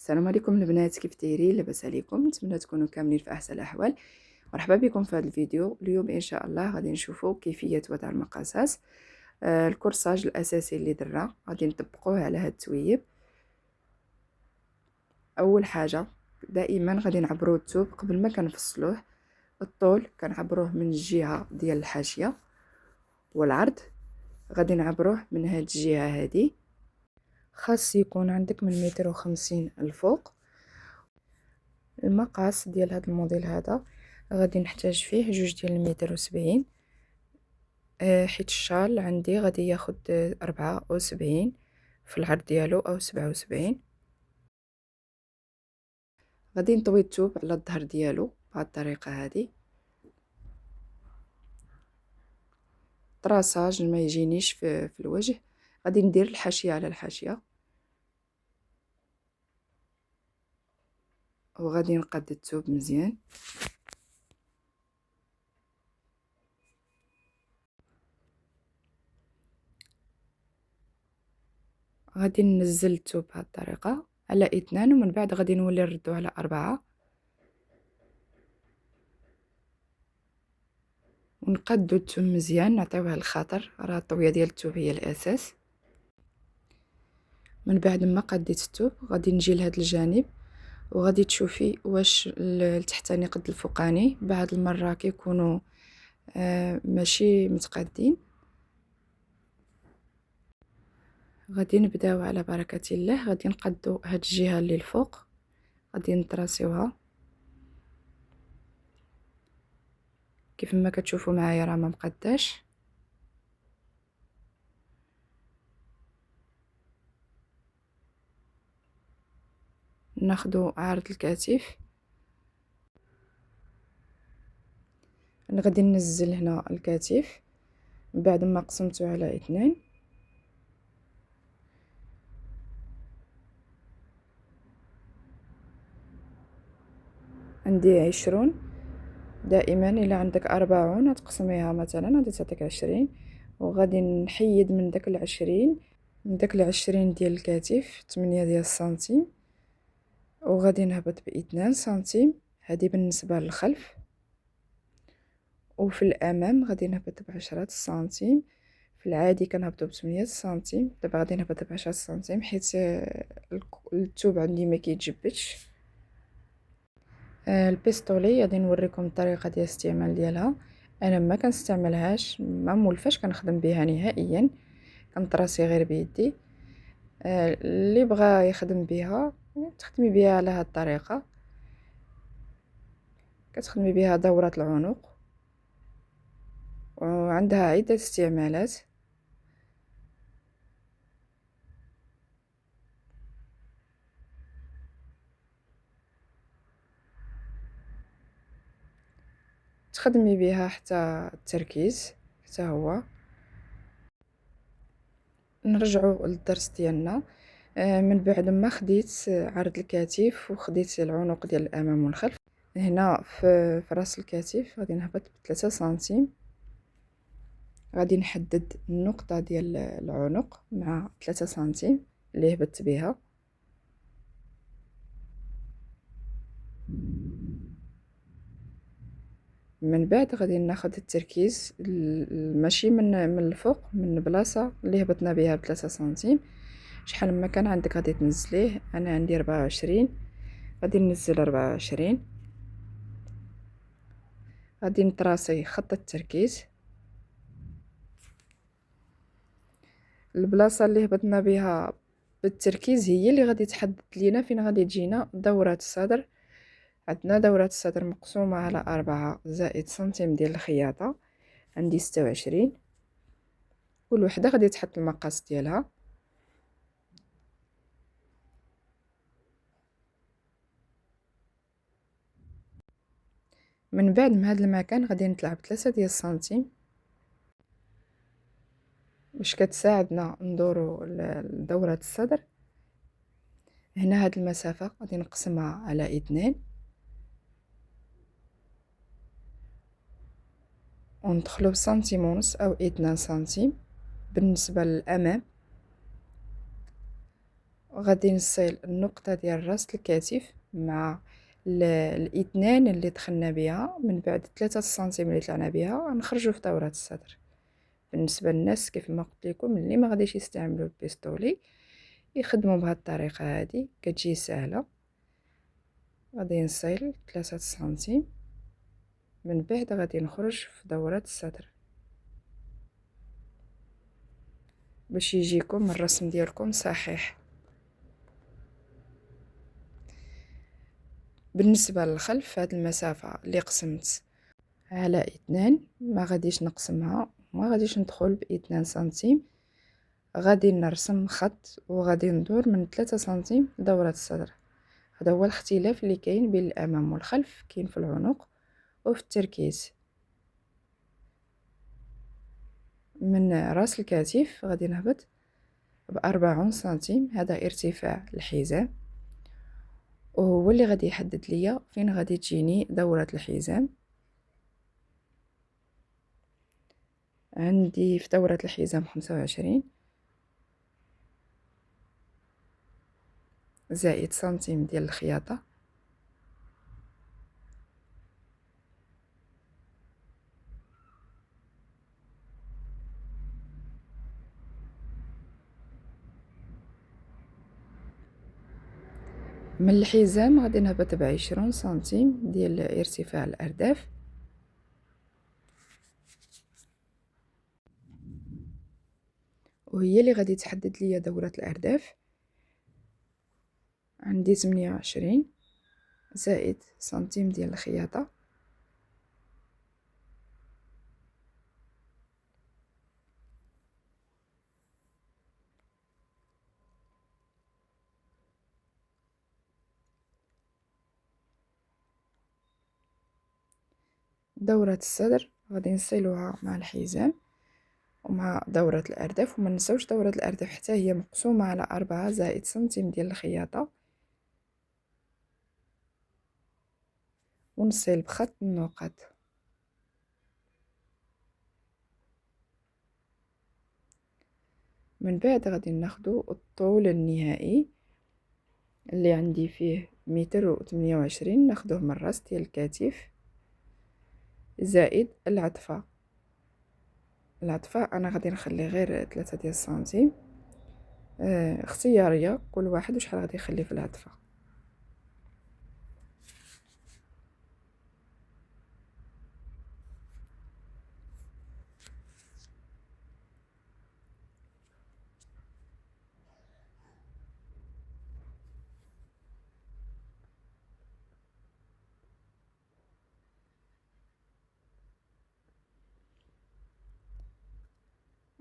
السلام عليكم البنات، كيف دايرين؟ لاباس عليكم؟ نتمنى تكونوا كاملين في احسن الاحوال. مرحبا بكم في هذا الفيديو. اليوم ان شاء الله غادي نشوفوا كيفيه وضع المقاسات. الكورساج الاساسي اللي درنا غادي نطبقوه على هذا التويب. اول حاجه دائما غادي نعبروا الثوب قبل ما كنفصلوه. الطول كنعبروه من الجهه ديال الحاشيه، والعرض غادي نعبروه من هذه الجهه هذه. خاص يكون عندك من 150 الفوق. المقاس ديال هذا الموديل هذا غادي نحتاج فيه 2 ديال 170، حيت الشال عندي غادي ياخد 74 في العرض ديالو او 77. غادي نطوي الثوب على الظهر ديالو بهذه الطريقه هذه. طراساج ما يجينيش في الوجه. غادي ندير الحاشيه على الحاشيه، وغادي نقاد الثوب مزيان. غادي ننزل الثوب بهذه الطريقه على 2، ومن بعد غادي نولي نردو على 4، ونقادو الثوب مزيان، نعطيوه الخاطر، راه الطويه ديال الثوب هي الاساس. من بعد ما قديت الثوب غادي نجي لهذا الجانب، وغادي تشوفي واش التحتاني قد الفوقاني. بعض المره كيكونوا ماشي متقادين. غادي نبداو على بركه الله. غادي نقادو هاد الجهه اللي الفوق، غادي نطراسيوها كيف ما كتشوفوا معايا، راه ما مقداش. ناخدو عرض الكتف. انا غادي ننزل هنا الكتف بعد ما قسمته على 2. عندي 20. دائما الا عندك 40 تقسميها مثلا غادي تعطيك 20، وغادي نحيد من داك 20، من داك 20 ديال الكتف 8 ديال السنتيم، وغادي نهبط ب2 سنتيم. هذه بالنسبه للخلف. وفي الامام غادي نهبط ب10 سنتيم. في العادي كنهبطو ب8 سنتيم، دابا غادي نهبط ب10 سنتيم حيت الثوب عندي ما كيتجبدش. البيستولي غادي نوريكم الطريقه ديال الاستعمال ديالها. انا ما كنستعملهاش، ما مولفاش كنخدم بها نهائيا، كنطراسي غير بيدي. اللي بغى يخدم بها تخدمي بها على هذه الطريقه. كتخدمي بها دوره العنق، وعندها عده استعمالات. تخدمي بها حتى التركيز حتى هو. نرجعوا للدرس ديالنا. من بعد ما خديت عرض الكتف وخديت العنق ديال الامام والخلف، هنا في راس الكتف غادي نهبط ب3 سنتيم. غادي نحدد النقطه ديال العنق مع 3 سنتيم اللي هبطت بها. من بعد غادي ناخذ التركيز ماشي من الفوق، من البلاصه اللي هبطنا بها ب3 سنتيم. شحال ما كان عندك غادي تنزليه. انا عندي 24، غادي ننزل 24. غادي نطراسي خط التركيز. البلاصه اللي هبطنا بها بالتركيز هي اللي غادي تحدد لينا فين غادي تجينا دوره الصدر. عندنا دوره الصدر مقسومه على 4 زائد سنتيم ديال الخياطه، عندي 26. كل وحده غادي تحط المقاس ديالها. من بعد من هذا المكان غادي نطلع ب3 ديال السنتيم باش كتساعدنا ندورو لدورة الصدر. هنا هاد المسافة غادي نقسمها على 2، وندخلو بسنتيم ونص او 2 سنتيم بالنسبة للأمام. وغادي نصل النقطة ديال راس الكتف مع الاثنان اللي دخلنا بها، من بعد 3 سنتيم اللي طلعنا بها نخرجوا في دورة الصدر. بالنسبة للناس كيف ما قلت لكم اللي ما غاديش يستعملوا البيستولي يخدموا بهذه الطريقة، هذه كتجي سهلة. غادي نصل 3 سنتيم، من بعد غادي نخرج في دورة الصدر باش يجيكم الرسم ديالكم صحيح. بالنسبة للخلف، هاد المسافة اللي قسمت على 2 ما غاديش نقسمها، ما غاديش ندخل ب2 سنتيم، غادي نرسم خط وغادي ندور من 3 سنتيم لدورة الصدر. هذا هو الاختلاف اللي كاين بين الامام والخلف، كاين في العنق وفي التركيز. من راس الكتف غادي نهبط ب40 سنتيم، هذا ارتفاع الحزام، وهو اللي غادي يحدد ليا فين غادي تجيني دورة الحزام. عندي في دورة الحزام 25 زائد سنتيم ديال الخياطة، من الحزام غادي نهبط ب20 سنتيم ديال ارتفاع الأرداف، وهي اللي غادي تحدد ليا دورة الأرداف. عندي 28 زائد سنتيم ديال الخياطة، دورة الصدر غادي نصلوها مع الحزام ومع دورة الأرداف، وما نساوش دورة الأرداف حتى هي مقسومة على 4 زائد سنتيم ديال الخياطة، ونصل بخط النقط. من بعد غادي ناخدو الطول النهائي اللي عندي فيه 128 متر، ناخدوه من الراس ديال الكتف زائد العطفة. العطفة انا غادي نخلي غير 3 ديال السنتيم، اختياريه كل واحد وشحال غادي يخلي في العطفة.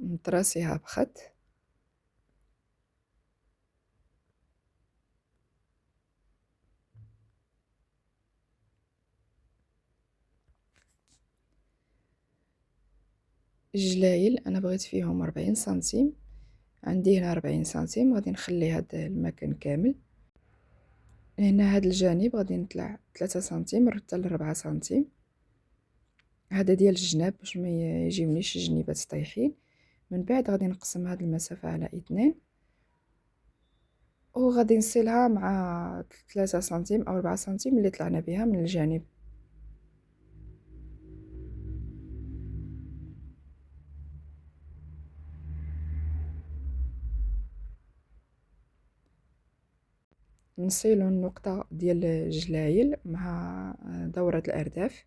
نطراسيها بخط، الجلايل انا بغيت فيهم 40 سنتيم، عندي هنا 40 سنتيم، غادي نخلي هذا المكان كامل. هنا هذا الجانب غادي نطلع 3 سنتيم حتى ل 4 سنتيم، هذا ديال الجناب باش ما يجيونيش الجنيبات طايحين. من بعد غادي نقسم هذه المسافة على 2 وغادي نصلها مع 3 سنتيم او 4 سنتيم اللي طلعنا بها من الجانب. نصيلو النقطة ديال الجلايل مع دورة الأرداف.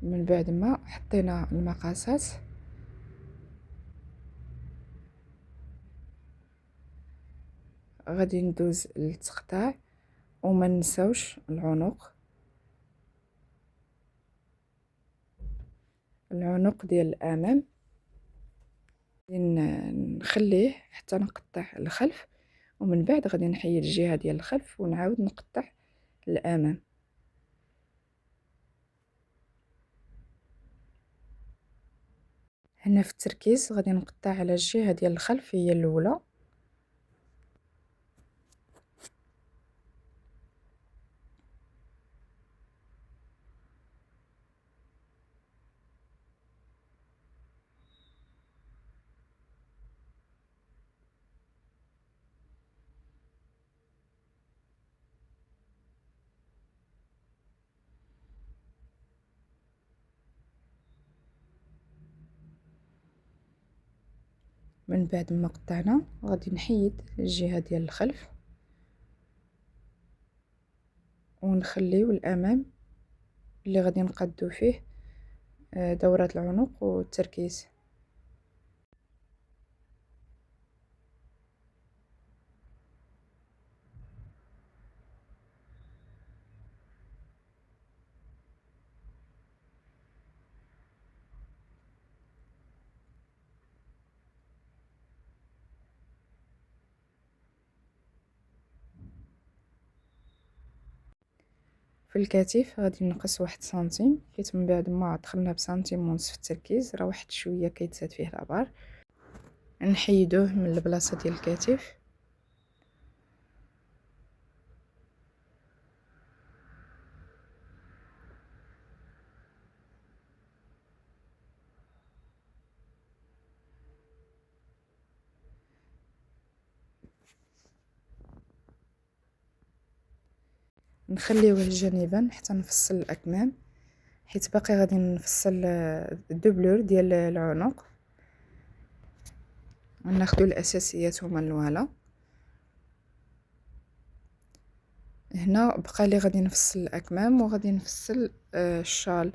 من بعد ما حطينا المقاسات غادي ندوز للتقطاع، وما نساوش العنق ديال الامام نخليه حتى نقطع الخلف، ومن بعد غادي نحيد الجهه ديال الخلف ونعاود نقطع الامام. هنا في التركيز غادي نقطع على الجهه ديال الخلف هي الاولى، من بعد ما قطعنا غادي نحيد الجهة ديال الخلف ونخليو الامام اللي غادي نقادو فيه دورة العنق والتركيز. في الكتف غادي نقص 1 سنتيم، حيت من بعد ما دخلنا بسنتيم ونص في التركيز راه واحد شويه كيتزاد فيه الابار. نحيدوه من البلاصه ديال الكتف. نخليوه جانبا حتى نفصل الاكمام، حيت باقي غادي نفصل الدبلور ديال العنق. ناخذ الاساسيات هما الوالا. هنا بقى لي غادي نفصل الاكمام وغادي نفصل الشال.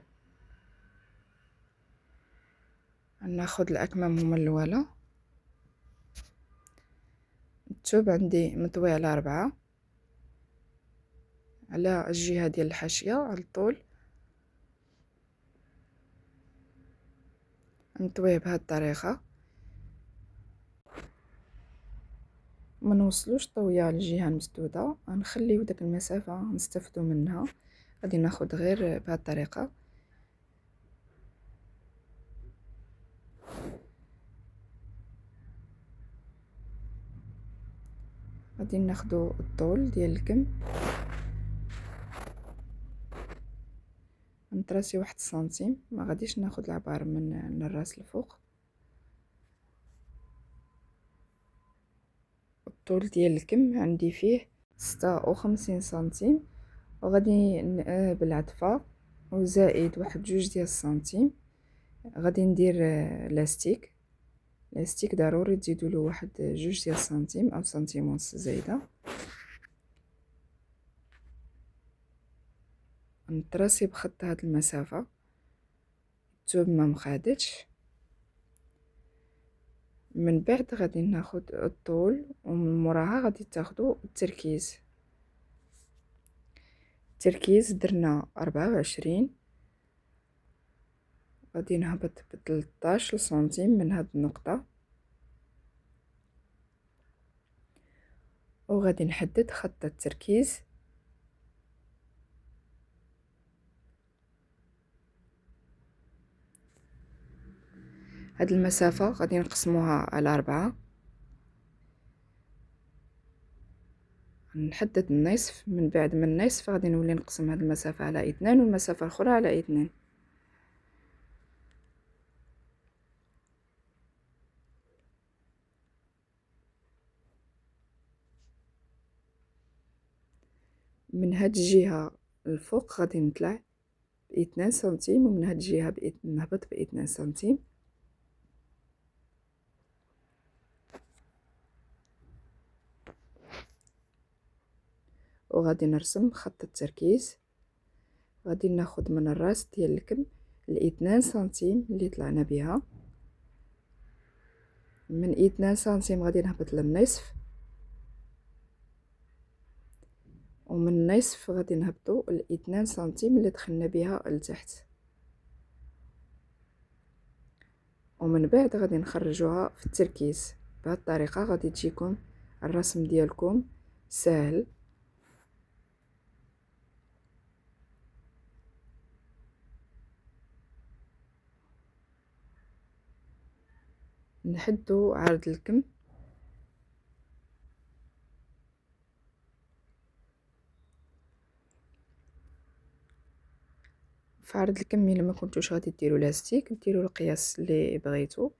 ناخذ الاكمام هما الوالا. الثوب عندي مطوي على 4 على الجهه ديال الحاشيه على الطول. نطويه بهذه الطريقه، ما نوصلوش طويه للجهه المسدوده، غنخليو داك المسافه نستفدوا منها. غادي ناخذ غير بهذه الطريقه. غادي ناخذوا الطول ديال الكم، نطراسي 1 سنتيم، ما غاديش ناخذ العبار من الراس الفوق. الطول ديال الكم عندي فيه 56 سنتيم، وغادي بالعطفه وزائد واحد 2 ديال السنتيم غادي ندير لاستيك ضروري تزيدوا له واحد 2 ديال السنتيم او سنتيم ونص زايده. نطراسي بخط هاد المسافه، الثوب ما مخادتش. من بعد غادي ناخذ الطول ومن موراها غادي تاخذوا التركيز درنا 24. غادي نهبط ب13 سنتيم من هاد النقطه، وغادي نحدد خط التركيز. هاد المسافه غادي نقسموها على 4. نحدد النصف، من بعد من النصف غادي نولي نقسم هاد المسافه على 2 والمسافه الاخرى على 2. من هاد الجهه الفوق غادي نطلع ب2 سنتيم، ومن هاد الجهه نهبط ب2 سنتيم. وغادي نرسم خط التركيز. غادي ناخذ من الراس ديال الكم ال2 سنتيم اللي طلعنا بها. من 2 سنتيم غادي نهبط للنصف، ومن النصف غادي نهبطوا ال2 سنتيم اللي دخلنا بها لتحت، ومن بعد غادي نخرجوها في التركيز. بهذه الطريقه غادي تجيكم الرسم ديالكم سهل. نحدوا عرض الكم. في عرض الكم الا ما كنتوش غادي ديروا لاستيك، ديروا القياس اللي بغيتو.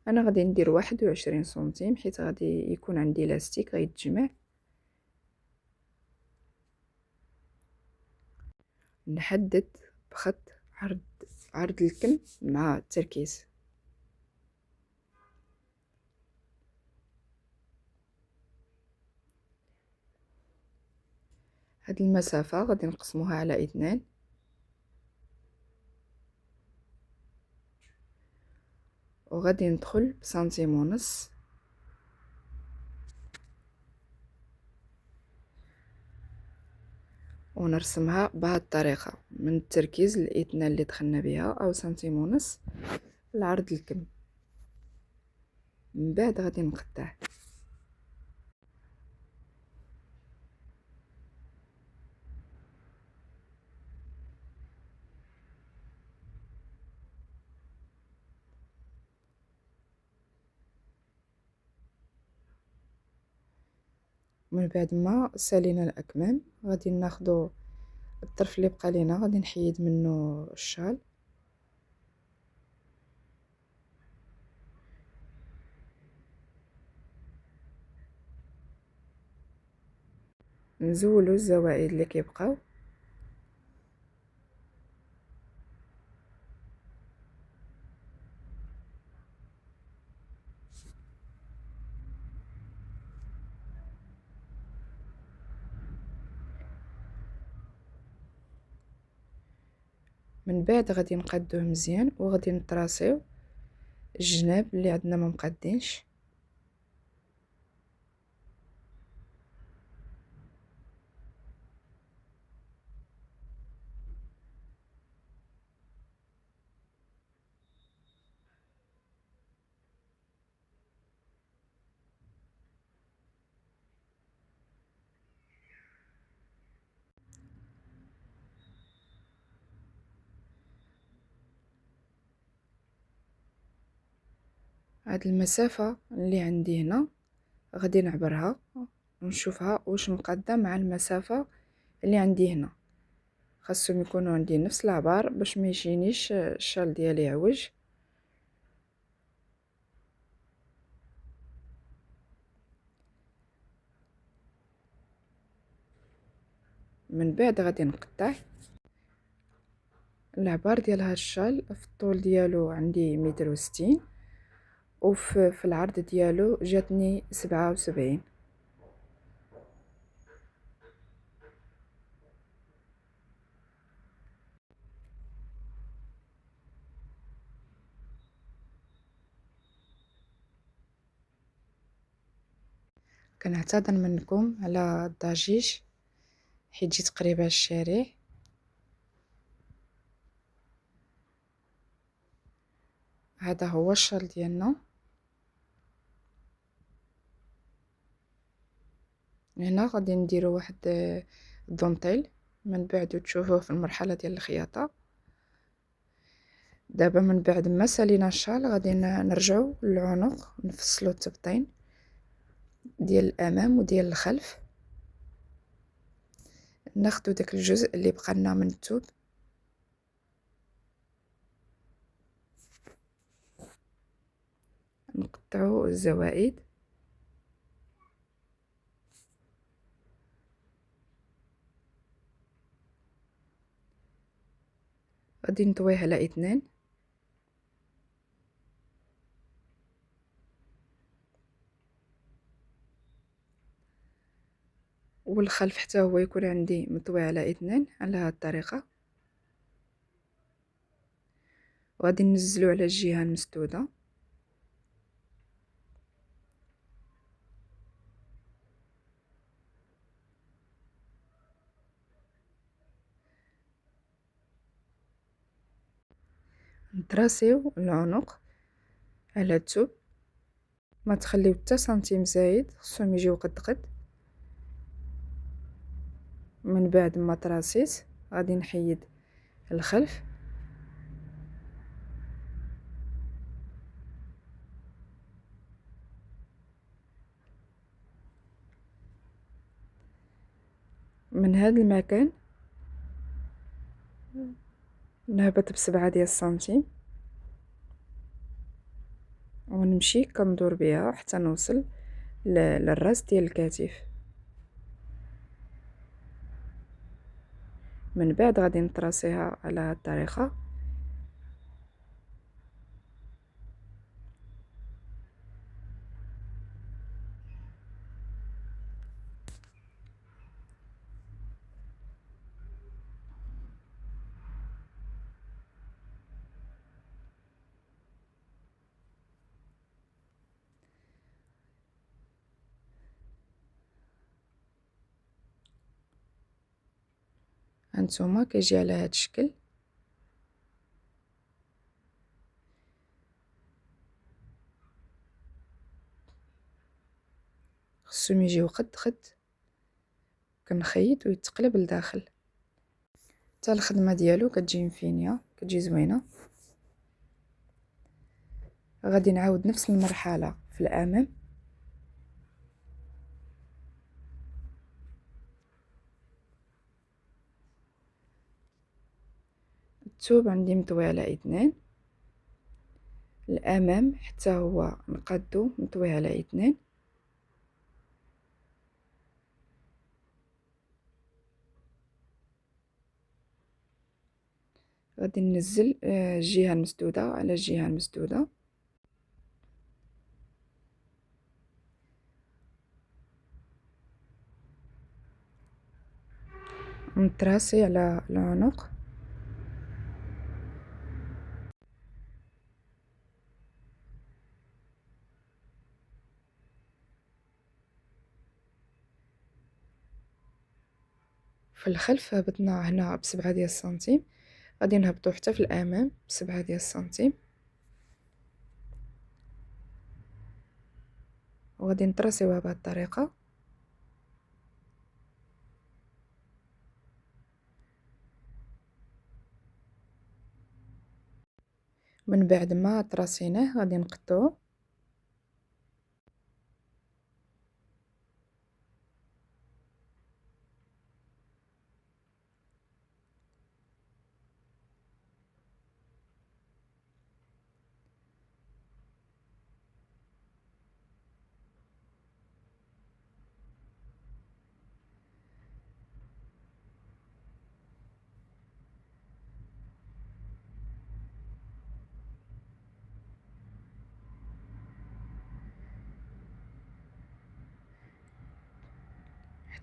انا غادي ندير 21 سنتيم حيت غادي يكون عندي لاستيك غيتجمع. نحدد بخط عرض الكم مع التركيز. هاد المسافة غادي نقسموها على 2، وغادي ندخل بسنتيم ونص، ونرسمها بهاد الطريقة من التركيز للإثنان اللي دخلنا بها أو سنتيم ونص لعرض الكم. من بعد غادي نقطع. من بعد ما سالينا الأكمام غادي ناخدو الطرف اللي بقى لينا، غادي نحيد منه الشال، نزولو الزوائد اللي كيبقاو، من بعد غادي نقادوه مزيان وغادي نطراسيو الجناب اللي عندنا ما مقادينش. هاد المسافة اللي عندي هنا غادي نعبرها ونشوفها واش مقادة مع المسافة اللي عندي هنا. خاصهم يكونوا عندي نفس العبار باش ما يجينيش الشال ديالي عوج. من بعد غادي نقطع العبار ديال هاد الشال. في الطول ديالو عندي 160 متر، وفي العرض ديالو جاتني 77. كنعتذر منكم على الضجيج حيت جيت قريبه الشارع. هذا هو الشال ديالنا. هنا غادي نديرو واحد الدونطيل من بعد تشوفوه في المرحله ديال الخياطه. دابا من بعد ما سالينا الشال غادي نرجعو للعنق، نفصلو التبطين ديال الامام وديال الخلف، ناخدو داك الجزء اللي بقى لنا من الثوب، نقطعو الزوائد، غادي نطويه على 2، والخلف حتى هو يكون عندي مطوي على 2 على هاد الطريقه. وغادي ننزلو على الجهه المسدوده، نتراسيو العنق على الثوب، ما تخليو حتى سنتيم زايد، خصهم يجيو قد قد. من بعد ما تراسيت غادي نحيد الخلف، من هذا المكان نهبط ب7 ديال السنتيم ونمشي كندور بها حتى نوصل للراس ديال الكتف. من بعد غادي نطراسيها على هاد الطريقه. هانتوما كيجي على هاد الشكل. خصهم يجيو قد قد، كنخيط ويتقلب لداخل. حتى الخدمه ديالو كتجي مفينيه، كتجي زوينه. غادي نعاود نفس المرحله في الامام. الثوب عندي مطوي على 2، الامام حتى هو نقادو مطوي على 2. غادي ننزل الجهه المسدوده على الجهه المسدوده، نتراسي على العنق. في الخلف هبطنا هنا ب7 ديال السنتيم، غادي نهبطو حتى في الامام ب7 ديال السنتيم، وغادي نطراسيوها بهذه الطريقه. من بعد ما طراسيناه غادي نقطعو.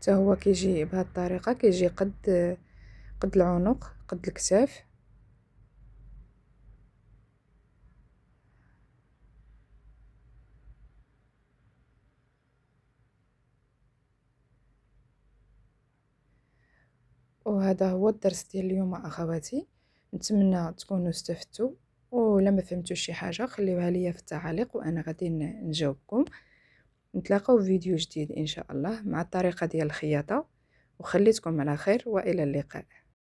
حتى هو كيجي بهذه الطريقه، كيجي قد العنق، قد الكتاف. وهذا هو الدرس ديال اليوم اخواتي، نتمنى تكونوا استفدتوا، ولا ما فهمتوا شي حاجه خليوها ليا في التعاليق وانا غادي نجاوبكم. نتلاقاو في فيديو جديد ان شاء الله مع الطريقه ديال الخياطه، وخليتكم على خير والى اللقاء.